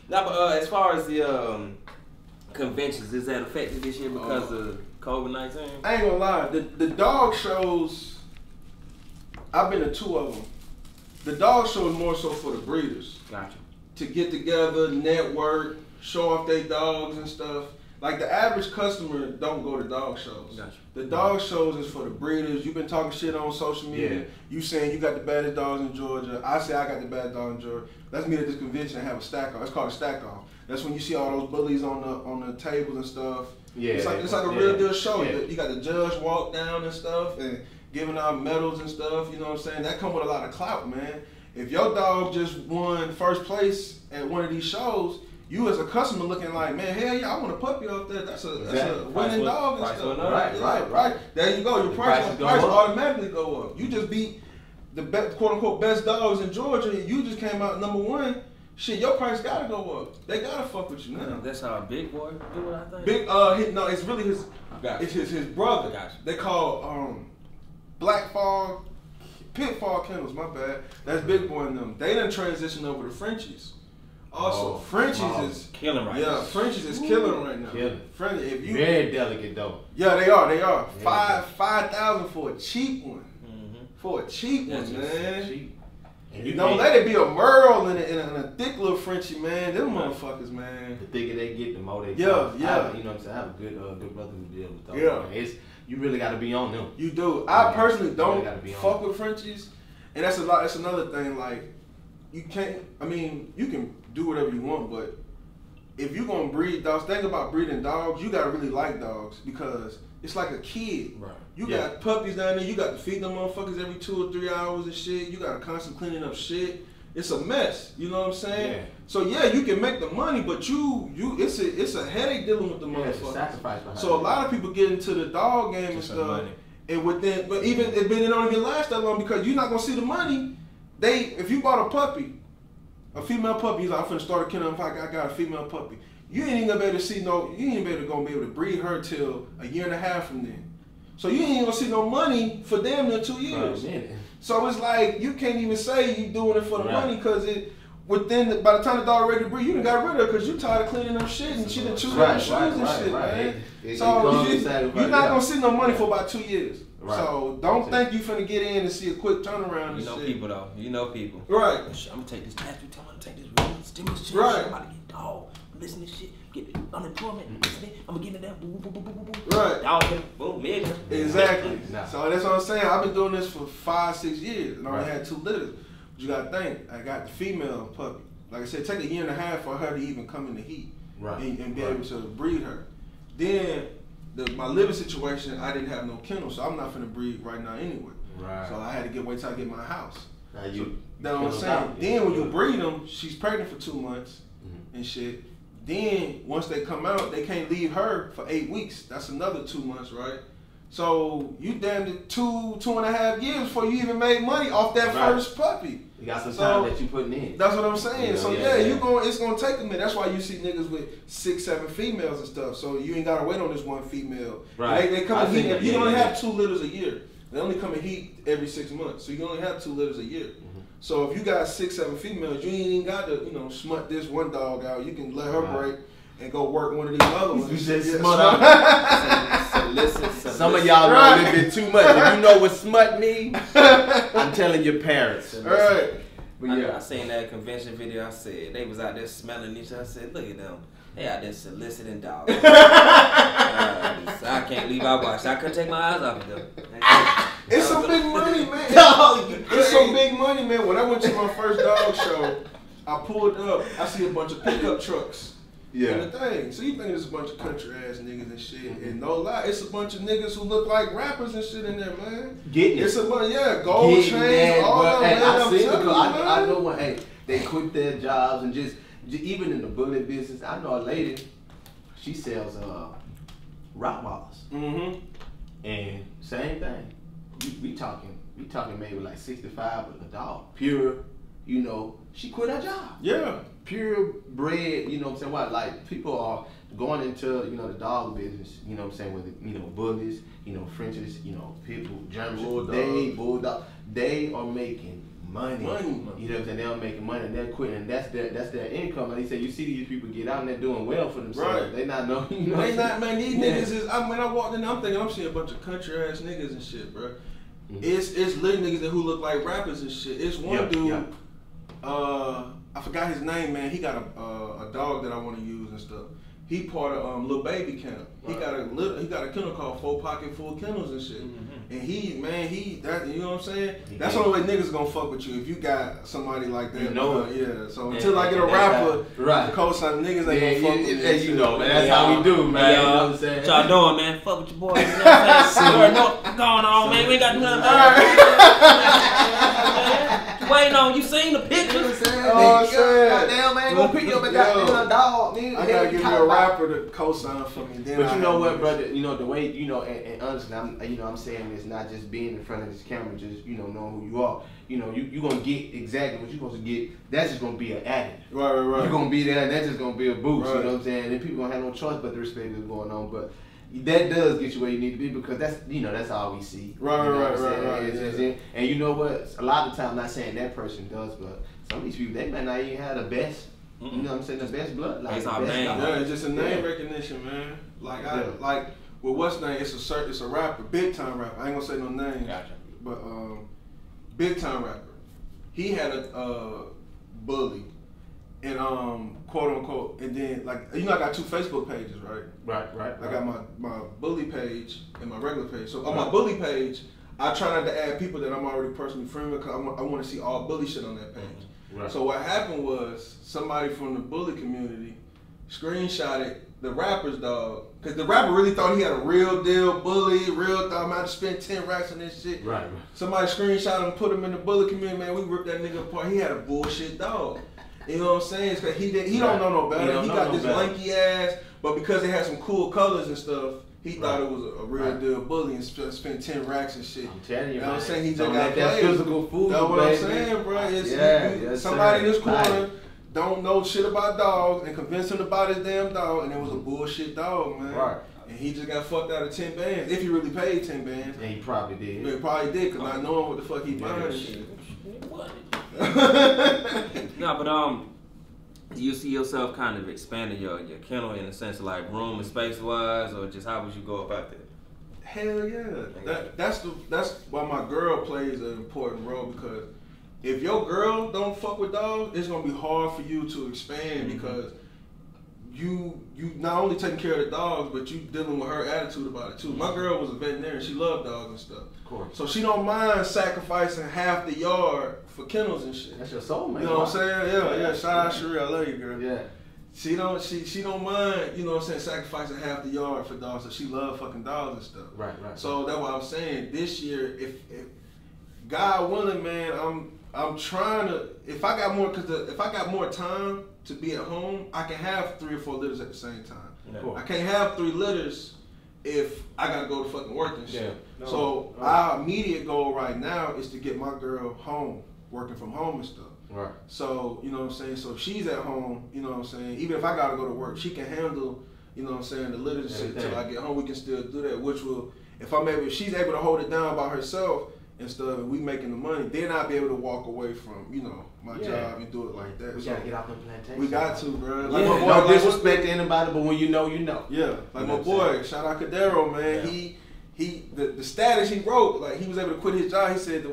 Now, but as far as the conventions, is that affected this year because of COVID-19? I ain't gonna lie, the dog shows, I've been to 2 of them. The dog show is more so for the breeders. Gotcha. To get together, network, show off their dogs and stuff. Like the average customer don't go to dog shows. Gotcha. The dog shows is for the breeders. You've been talking shit on social media. Yeah. You saying you got the baddest dogs in Georgia. I say I got the baddest dog in Georgia. Let's meet at this convention and have a stack off. It's called a stack off. That's when you see all those bullies on the tables and stuff. Yeah. It's like a real deal show. Yeah. You got the judge walk down and stuff and giving out medals and stuff. You know what I'm saying? That come with a lot of clout, man. If your dog just won first place at one of these shows, you as a customer looking like, man, hell yeah, I want a puppy off there. That's a winning dog and stuff. Right. There you go. Your price automatically go up. You just beat the quote unquote best dogs in Georgia. You just came out #1. Shit, your price gotta go up. They gotta fuck with you now. That's how a big boy do it, I think. No, it's really his. It's his brother. Gotcha. They call Pitfall Kennels. My bad. That's Big Boy and them. They done transitioned over to Frenchies. Also, Frenchies is killing right now. Yeah, Frenchies is killing right now. Killing. If you very delicate though. Yeah, they are. 5,000 for a cheap one. For a cheap one, man. Cheap. And you don't let it be a Merle and a thick little Frenchie, man. Them motherfuckers, man. The thicker they get, the more they Yeah. you know what I'm saying? I have a good brother who deals with those. Yeah. You really got to be on them. You do. I personally don't really fuck with Frenchies, and that's another thing. Like, you can't. I mean, you can do whatever you want, but if you're gonna breed dogs, think about breeding dogs. You gotta really like dogs because it's like a kid. Right. You got puppies down there. You got to feed them motherfuckers every 2 or 3 hours and shit. You got to constantly cleaning up shit. It's a mess. You know what I'm saying? Yeah. So yeah, you can make the money, but it's a headache dealing with the motherfuckers. It's a sacrifice behind So a it. lot of people get into the dog game and stuff, and but even it don't even last that long because you're not gonna see the money. If you bought a puppy, a female puppy, he's like, I'm finna start a kennel. If I got a female puppy, you ain't even gonna be able to see you ain't gonna be able to breed her till a year and a half from then. So you ain't gonna see no money for damn near 2 years. So it's like you can't even say you doing it for the money because by the time the dog ready to breed, you done got rid of her because you tired of cleaning up shit and she done chewed up shoes and shit, man. So you're not gonna see no money for about 2 years. Right. So don't think you finna get in and see a quick turnaround. You know people though. You know people. Right. I'm gonna take this tattoo. I'm gonna take this stimulus check. Right. I'm about to get dog. Listen to this shit. Get unemployment. I'm gonna get in there. Boom, boom, boom, boom, boom. Right. Dog. Boom. Million. Exactly. So that's what I'm saying. I've been doing this for 5-6 years and I only had 2 litters. But you gotta think. I got the female puppy. Like I said, take a year and a half for her to even come in the heat and be able to breed her. Then my living situation, I didn't have no kennel, so I'm not finna breed right now anyway. Right. So I had to wait till I get my house. Now you. That's what I'm saying. Then when you breed them, she's pregnant for 2 months and shit. Then once they come out, they can't leave her for 8 weeks. That's another 2 months, right? So you damn near 2.5 years before you even made money off that first puppy. You got some time that you putting in. That's what I'm saying. You know, so it's gonna take a minute. That's why you see niggas with 6, 7 females and stuff. So you ain't gotta wait on this one female. Right. They come in heat. You only have 2 litters a year. They only come in heat every 6 months. So you only have 2 litters a year. So if you got 6, 7 females, you ain't even got to smut this one dog out. You can let her break and go work one of these other ones. You just smut out. Some of y'all know a little bit too much. If you know what smut means, I'm telling your parents. Right. But I seen that convention video. I said they was out there smelling each other. I said, look at them. They out there soliciting dogs. I can't leave our watch. I couldn't take my eyes off of them. It's some big money, man. It's some big money, man. When I went to my first dog show, I pulled up. I see a bunch of pickup trucks. And the thing. So you think there's a bunch of country ass niggas and shit. And no lie, it's a bunch of niggas who look like rappers and shit in there, man. It's a bunch, gold chains, all that, man. I know when they quit their jobs and just even in the bullet business. I know a lady, she sells Rottweilers. And same thing. We talking maybe like 65 with a dog. Pure, she quit her job. Yeah. Pure bred, you know what I'm saying? What, like, people are going into, the dog business, you know what I'm saying, with, bullies, Frenchies, pit bull, German, bulldog. They are making money. You know what I'm saying? They're making money and they're quitting, and that's their income. Like he said, you see these people get out and they're doing well for themselves. Right. They not know. You know they not, man. These niggas is. I mean, I walked in, I'm thinking I'm seeing a bunch of country ass niggas and shit, bro. It's lit niggas who look like rappers and shit. It's one dude. I forgot his name, man. He got a dog that I want to use and stuff. He part of Little Baby Camp. Right. He got a kennel called 4 Pocket Full Kennels and shit. And he that, you know what I'm saying? That's the only way niggas gonna fuck with you if you got somebody like that. You know yeah. So until I get a rapper, the co-sign niggas ain't gonna fuck with me. You know, man. That's how we do, man. You know what I'm saying? What y'all doing, man? Fuck with your boys. You know what I'm saying? What's going on, man? We ain't got to do nothing. Waiting on you. Seen the pictures? Oh shit! Goddamn, man, gonna pick you up and goddamn dog, nigga. I gotta give you a rapper to co-sign for me. Then but you know what, brother? You know the way and honestly, I'm saying this not just being in front of this camera, just knowing who you are. You know, you gonna get exactly what you're supposed to get. That's just gonna be an added. Right. You're gonna be there, and that's just gonna be a boost. Right. You know what I'm saying? And people gonna have no choice but to respect what's going on, but. That does get you where you need to be because that's all we see. Right. And you know what? A lot of times, not saying that person does, but some of these people they might not even have the best. You know what I'm saying? The best bloodline. It's our name. Yeah, it's just a name recognition, man. Like like with what's name? It's a rapper, big time rapper. I ain't gonna say no name. Gotcha. But big time rapper. He had a bully. And quote unquote, and then like I got 2 Facebook pages, right? Right. I got my bully page and my regular page. So on my bully page, I try not to add people that I'm already personally friends with because I want to see all bully shit on that page. Right. So what happened was somebody from the bully community screenshotted the rapper's dog because the rapper really thought he had a real deal bully, thought I'm about to spend 10 racks on this shit. Right. Somebody screenshot him, put him in the bully community. Man, we ripped that nigga apart. He had a bullshit dog. You know what I'm saying? It's cause he don't know no better. He got this lanky ass, but because it had some cool colors and stuff, he thought it was a real deal bully and spent 10 racks and shit. I'm telling you, know what I'm saying? He just got played. Physical food. That's what I'm saying, bro. Somebody in this corner don't know shit about dogs and convinced him to buy this damn dog, and it was a bullshit dog, man. Right. And he just got fucked out of 10 bands. If he really paid 10 bands. And he probably did. He probably did, because not knowing what the fuck he buying and shit. What? No, but do you see yourself kind of expanding your kennel in the sense of like room and space wise, or just how would you go about that? Hell yeah, that's why my girl plays an important role, because if your girl don't fuck with dogs, it's gonna be hard for you to expand because you not only taking care of the dogs, but you dealing with her attitude about it too. My girl was a veterinarian; she loved dogs and stuff. Of course. So she don't mind sacrificing half the yard for kennels and shit. That's your soulmate. You know what I'm saying? Yeah. Shout out Sheree, I love you, girl. Yeah. She don't mind, you know what I'm saying, sacrificing half the yard for dogs. So she love fucking dogs and stuff. Right. So that's what I'm saying. This year, if God willing, man, I'm trying to. If I got more time to be at home, I can have 3 or 4 litters at the same time. Yeah. Cool. I can't have 3 litters if I gotta go to fucking work and shit. Yeah. No, so our immediate goal right now is to get my girl home, working from home and stuff. Right. So, you know what I'm saying? So if she's at home, you know what I'm saying, even if I gotta go to work, she can handle, you know what I'm saying, the litters and shit until I get home. We can still do that, which will, if she's able to hold it down by herself and stuff, and we making the money, then I'll be able to walk away from, you know, my job and do it like that. We gotta get off the plantation. We got to, bro. Like my boy, don't disrespect anybody, but when you know, you know. Yeah, like my boy, shout out Cadero, man. Yeah. The status he wrote, like he was able to quit his job. He said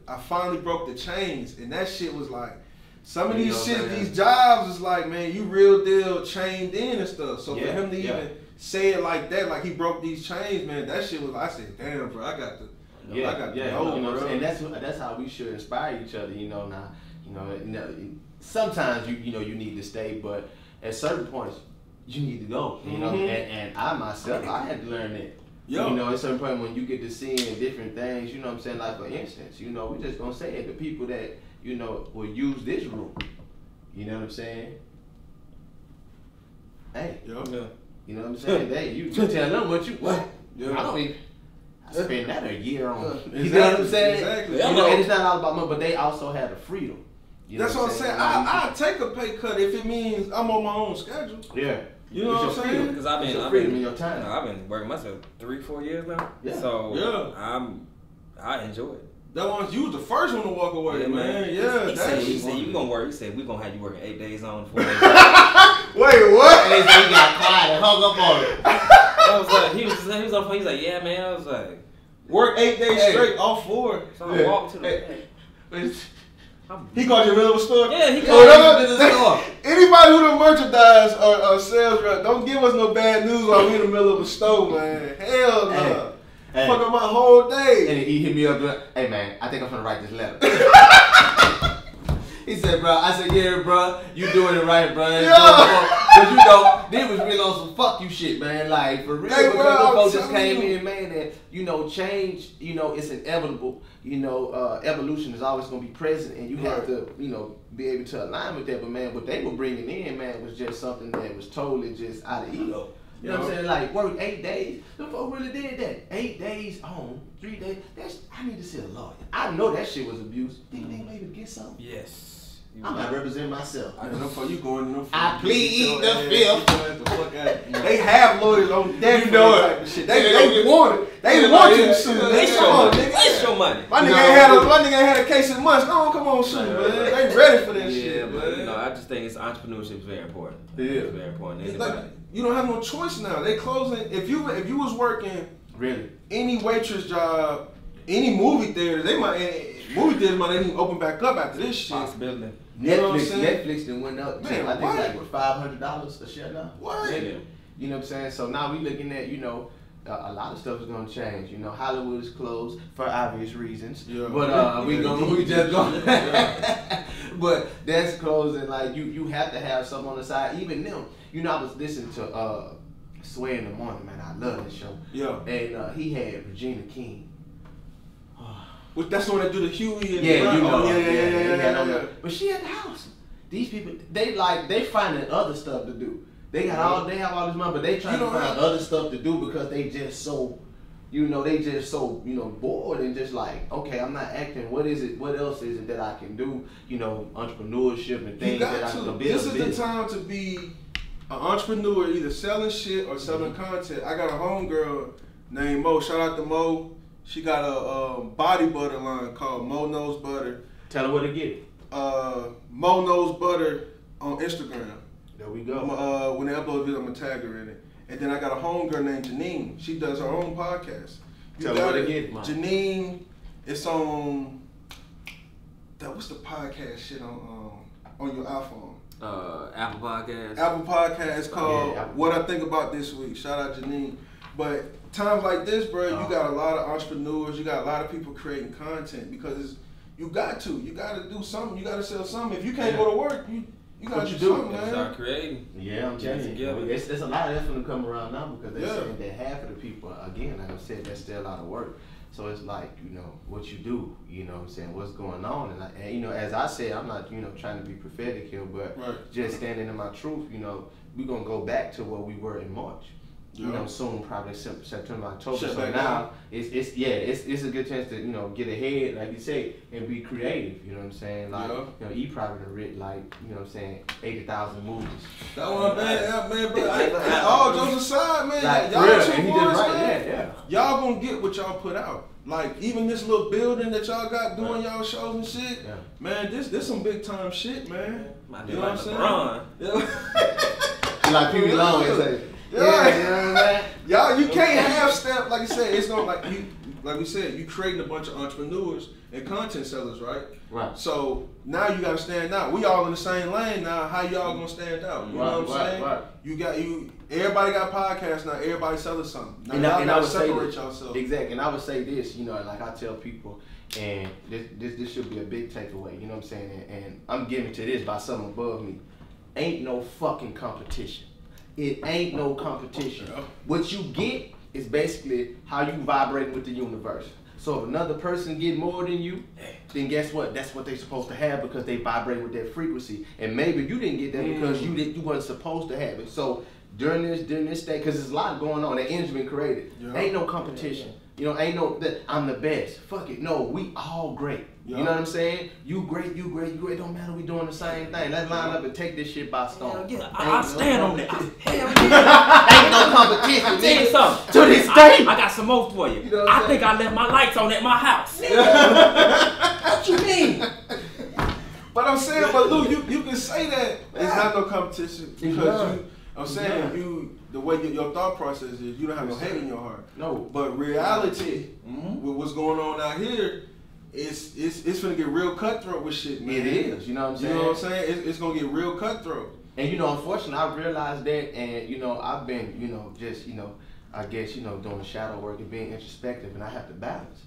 I finally broke the chains, and that shit was like, some of these these jobs is like, man, you real deal chained in and stuff. So for him to even say it like that, like he broke these chains, man, that shit was. I said, damn, bro, I got the. You know, and that's how we should inspire each other. You know, now, you know, sometimes you need to stay, but at certain points you need to go. You know, and I myself, I had to learn that. You know, at certain point when you get to seeing different things, you know what I'm saying. Like for instance, you know, we just gonna say it, the people that you know will use this room. You know what I'm saying? Hey, you know what I'm saying? Hey, you tell them what you what? I don't even. I spent that a year on. You know what I'm saying? Exactly. You know, and it's not all about money, but they also have the freedom. You know that's what I'm saying. I take a pay cut if it means I'm on my own schedule. Yeah. You know what I'm saying? Because I've been in your time. I've been working myself 3-4 years now. Yeah. So I enjoy it. That one, you was the first one to walk away, Yeah, man. Yeah, he said you gonna work. He said we gonna have you working 8 days on, 4 days. Wait, what? And he got quiet and hung up on it. I was like, he was on the phone. He's like, yeah, man. I was like, work 8 days straight, all 4. So I walked to the. He called you in the middle of a store? Yeah, he called me in the middle of the store. Anybody who done merchandise or sales rep, don't give us no bad news while we in the middle of a store, man. Hell no. Hey. Fuck up my whole day. And he hit me up, like, hey man, I think I'm gonna write this letter. He said, bro, I said, yeah, bro, you doing it right, bro. But you know, they was really on some fuck you shit, man. Like, for real, hey, because the folks just came in, man, and, you know, change, you know, it's inevitable. You know, evolution is always going to be present, and you have to, you know, be able to align with that. But, man, what they were bringing in, man, was just something that was totally just out of ego. You know what I'm saying? Like, work 8 days. The folks really did that. 8 days home, 3 days. I need to see a lawyer. I know that shit was abuse. Think they maybe get something? Yes. I'm not representing myself. I know for you going no. I plead the fifth. They have lawyers on deck, you know type of shit. They want it. They want you to sue. They show money. My nigga ain't had a case in months. No, come on, sue, man. They ready for that shit. Yeah, but you know, I just think entrepreneurship is very important. Yeah, it's very important. It's like, you don't have no choice now. They closing. If you was working really any waitress job, any movie theater, movie theaters might even open back up after this shit. Possibility. Netflix then went up. Man, I think like $500 a share now. What? Yeah. You know what I'm saying? So now we looking at, you know, a lot of stuff is gonna change. You know, Hollywood is closed for obvious reasons. Yeah. But we just gonna. But that's closing. Like you have to have something on the side. Even them. You know, I was listening to Sway in the Morning, man. I love this show. Yeah. And he had Regina King. Which that's the one that do the Huey and yeah, you know, yeah. But she at the house. These people, they finding other stuff to do. They have all this money, but they trying to find other stuff to do because they just so, you know, bored and just like, okay, I'm not acting. What is it? What else is it that I can do? You know, entrepreneurship and things that I can build. This is the time to be an entrepreneur, either selling shit or selling content. I got a homegirl named Mo. Shout out to Mo. She got a body butter line called Mo Knows Butter. Tell her where to get it. Mo Knows Butter on Instagram. There we go. When they upload a video, I'm gonna tag her in it. And then I got a homegirl named Janine. She does her own podcast. Tell her where to get it, man. Janine, it's on what's the podcast shit on your iPhone? Apple Podcast. Apple Podcast. It's called What I Think About This Week. Shout out Janine. But times like this, bro, you got a lot of entrepreneurs, you got a lot of people creating content because you got to do something, you got to sell something. If you can't go to work, you got to do something, man. Start creating. Yeah, I'm telling you. There's a lot of effort to come around now because they're saying that half of the people, again, like I said, that's still a lot of work. So it's like, you know, what you do, you know what I'm saying, what's going on. And you know, as I said, I'm not, you know, trying to be prophetic here, but just standing in my truth, you know, we're going to go back to where we were in March. You know, soon, probably September, October. So now it's a good chance to, you know, get ahead, like you say, and be creative. You know what I'm saying? Like, you know, he probably written like, you know what I'm saying, 80,000 movies. That's what I'm saying, but all jokes aside, man, like, y'all y'all gonna get what y'all put out. Like even this little building that y'all got doing y'all shows and shit, man, this some big time shit, man. You know what I'm saying? Like Pee Wee Long say. Y'all, you can't have step like you said. It's not like we said, you creating a bunch of entrepreneurs and content sellers, right? Right. So now you gotta stand out. We all in the same lane now. How y'all gonna stand out? You know what I'm saying? Right. Everybody got podcasts now. Everybody selling something. Now and I would separate yourself. Exactly. And I would say this, you know, like I tell people, and this should be a big takeaway. You know what I'm saying? And I'm giving to this by something above me. Ain't no fucking competition. It ain't no competition. What you get is basically how you vibrate with the universe. So if another person get more than you, then guess what? That's what they're supposed to have because they vibrate with that frequency. And maybe you didn't get that because you weren't supposed to have it. So during this day, because there's a lot going on, that energy been created. Ain't no competition. You know, ain't no that I'm the best. Fuck it. No, we all great. You know what I'm saying? You great. It don't matter, we doing the same thing. Let's line up and take this shit by storm. Yeah, I stand on that. Hell Ain't no competition. I'm telling you something. To this day. I got some more for you. You know what I I'm think I left my lights on at my house. What you mean? But I'm saying, but Lou, you can say that it's not no competition because I'm saying the way your thought process is, you don't have no hate in your heart. No. But reality, with what's going on out here, it's gonna get real cutthroat with shit, man. It is. You know what I'm saying? You know what I'm saying? It's gonna get real cutthroat. And you know, unfortunately, I realized that, and you know, I've been, you know, just, you know, I guess, you know, doing shadow work and being introspective, and I have to balance.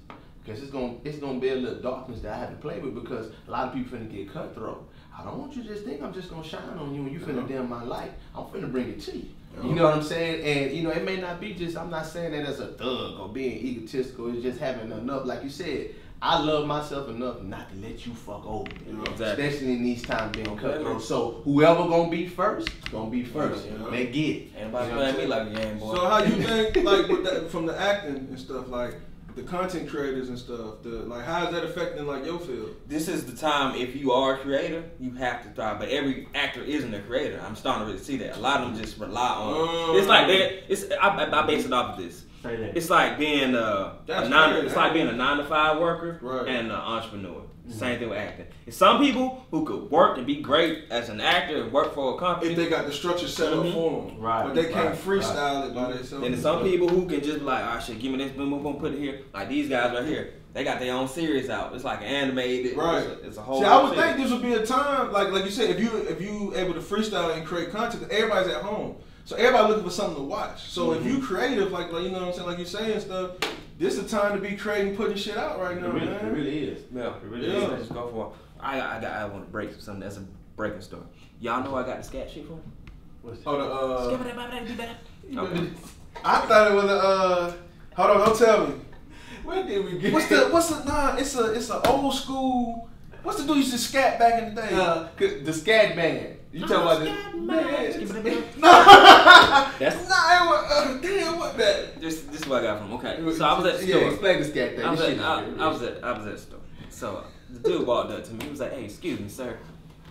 Because it's gonna be a little darkness that I have to play with, because a lot of people finna get cutthroat. I don't want you to just think I'm just gonna shine on you and you finna dim my light. I'm finna bring it to you. You know what I'm saying? And you know, it may not be just, I'm not saying that as a thug or being egotistical, it's just having enough, like you said, I love myself enough not to let you fuck over me. Exactly. Especially in these times being cutthroat. So whoever gonna be first, gonna be first. They get it. Ain't nobody playing me like a game boy. So how you think, like, with that, from the acting and stuff, like, the content creators and stuff, like, how is that affecting, like, your field? This is the time, if you are a creator, you have to thrive. But every actor isn't a creator. I'm starting to really see that. A lot of them just rely on it's like I base it off of this. It's like being a 9-to-5 worker and an entrepreneur. Same thing with acting. It's some people who could work and be great as an actor and work for a company if they got the structure set up for them, but they can't freestyle it by themselves. And there's some people who can just be like, oh shit, give me this, boom, boom, boom, put it here. Like these guys right here, they got their own series out. It's like an animated, it's a whole. See, I would think this would be a time like you said, if you able to freestyle and create content, everybody's at home. So everybody looking for something to watch. So if you creative, like you know what I'm saying, like you're saying stuff, this is the time to be creating, putting shit out right now, man. It really is. Yeah, it really is. Let's just go for it. I want to break something. That's a breaking story. Y'all know I got the scat sheet from? What's Okay. I thought it was a hold on, don't tell me. Where did we get it's an old school. What's the dude used to scat back in the day? the scat band. You talking about the man? That's damn, what that? This is what I got from. Okay, so I was at the store. Yeah, explain the scat thing. I was at the store. So the dude walked up to me. He was like, "Hey, excuse me, sir."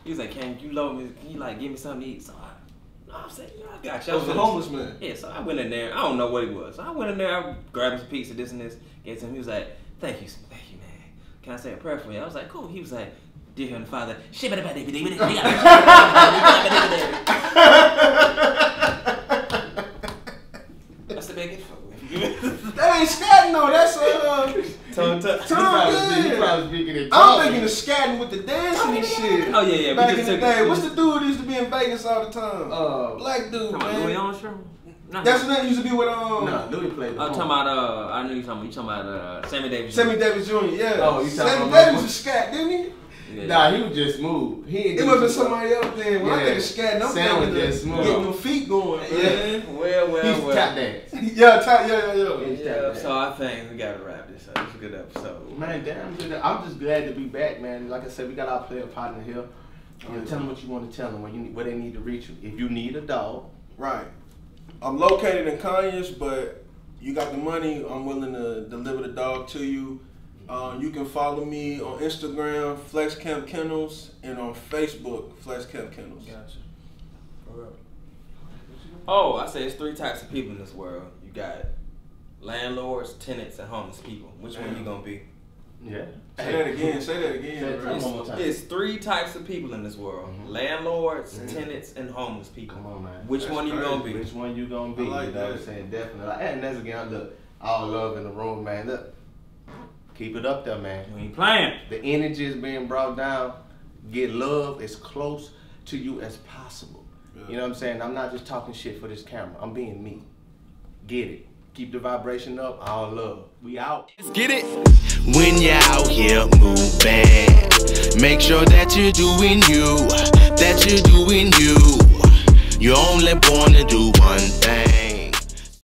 He was like, "Can you load me? Can you like give me something to eat?" So I said, "Yeah, I got you." I was a homeless man. Yeah, so I went in there. I don't know what he was. So I went in there. I grabbed some pizza, this and this. Gave to him. He was like, "Thank you, man. Can I say a prayer for you?" I was like, "Cool." He was like, "Dear Heavenly Father, that's the big gift for me." That ain't scatting though. That's tongue. He probably speaking in tongue. I'm thinking of scatting with the dancing and shit. Oh yeah. Back in the day, what's the dude who used to be in Vegas all the time? Black dude, man. Louis Armstrong? That's what that used to be with No, Louis played. I'm talking about I know you talking about Sammy Davis. Sammy Davis Jr. Yeah. Oh, you talking Sammy about Davis was scat, didn't he? Yeah. Nah, he was just smooth. It must be somebody else then. When I think of scatting, I'm thinking just of getting them feet going. Yeah. Well. He's tap dance. Yeah. So I think we gotta wrap this up. It's a good episode. Man, damn good. I'm just glad to be back, man. Like I said, we got our player partner here. Tell them what you want to tell them, where they need to reach you. If you need a dog. Right. I'm located in Conyers, but you got the money, I'm willing to deliver the dog to you. You can follow me on Instagram, Flex Camp Kennels, and on Facebook, Flex Camp Kennels. Gotcha. For real. Oh, I say it's 3 types of people in this world. You got landlords, tenants, and homeless people. Which one you gonna be? Yeah. Say that again. One more time. It's 3 types of people in this world: landlords, tenants, and homeless people. Come on, man. Which one you gonna be? Which one you gonna be? I like you know what I'm saying? Definitely. And that's again, look, all love in the room, man. Look, keep it up there, man. We ain't playing. The energy is being brought down. Get love as close to you as possible. Yeah. You know what I'm saying? I'm not just talking shit for this camera. I'm being me. Get it. Keep the vibration up. All love. We out. Let's get it. When you're out here moving, make sure that you're doing you. You only born to do one